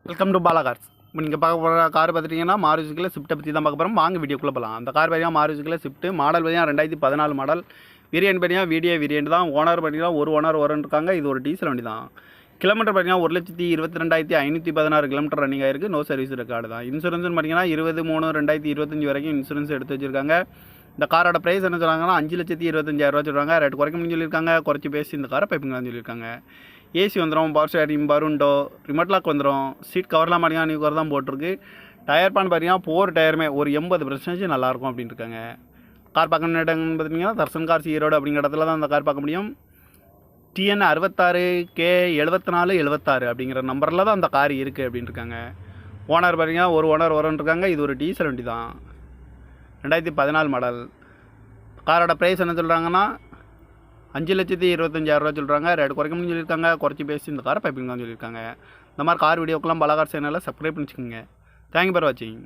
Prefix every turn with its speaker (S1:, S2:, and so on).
S1: Welcome to Bala cars. இப்போ நீங்கள் பார்க்க போகிற கார் பார்த்துட்டிங்கன்னா மாருதியில் ஸ்விஃப்ட்டை பற்றி தான் பார்க்க போகிறோம். வாங்க வீடியோக்குள்ளே போகலாம். அந்த கார் பார்த்தீங்கன்னா மாருதியில் ஸ்விஃப்ட் மாடல் பார்த்தீங்கன்னா 2014 மாடல். வேரியன்ட் பார்த்தீங்கன்னா வேரியன்ட் தான். ஓனர் பார்த்தீங்கன்னா ஒரு ஓனர் இருக்காங்க. இது ஒரு டீசல் வண்டி தான். கிலோமீட்டர் பார்த்தீங்கன்னா 1,22,516 கிலோமீட்டர் ரன்னிங் ஆயிருக்கு. நோ சர்வீஸ் ரெக்கார்டு தான். இன்சூரன்ஸ்னு பார்த்தீங்கன்னா 20/3/2025 வரைக்கும் இன்சூரன்ஸ் எடுத்து வச்சிருக்காங்க. இந்த காரோட ப்ரைஸ் என்ன சொல்கிறாங்கன்னா 5,25,000 சொல்கிறாங்க. ரேட் குறைக்க முடியும் சொல்லியிருக்காங்க. குறைச்சி பேசி இந்த காரை பைப்பிங்களான்னு சொல்லியிருக்காங்க. ஏசி வந்துடும், பவர் ஸ்டேரிங், பருண்டோ, ரிமோட் லாக் வந்துடும். சீட் கவர்லாம் பார்த்தீங்கன்னா நியூ கவர் தான் போட்டிருக்கு. டயர் பான் பார்த்தீங்கன்னா 4 டயருமே ஒரு 80% நல்லாயிருக்கும் அப்படின்னு இருக்காங்க. கார் பார்க்கணும் இடம்னு பார்த்தீங்கன்னா தர்சன் கார்ஸ் ஈரோடு அப்படிங்கிற இடத்துல தான் அந்த கார் பார்க்க முடியும். TN 66 K 7476 அப்படிங்கிற நம்பரில் தான் அந்த கார் இருக்குது அப்படின்னு இருக்காங்க. ஓனர் பார்த்தீங்கன்னா ஒரு ஓனர் இருக்காங்க. இது ஒரு டீசல் வண்டி தான். 2014 மாடல். காரோட ப்ரைஸ் என்ன சொல்கிறாங்கன்னா 5,25,000 சொல்கிறாங்க. ரேட் குறைக்க முடியும் சொல்லியிருக்காங்க. குறைச்சி பேசி இந்த காரை பைப்பிங் தான் சொல்லியிருக்காங்க. இந்த மாதிரி கார் வீடியோக்கெல்லாம் பாலா கார் சேனலில் சப்ஸ்கிரைப் பண்ணிச்சுக்கோங்க. தேங்க்யூ ஃபார் வாட்சிங்.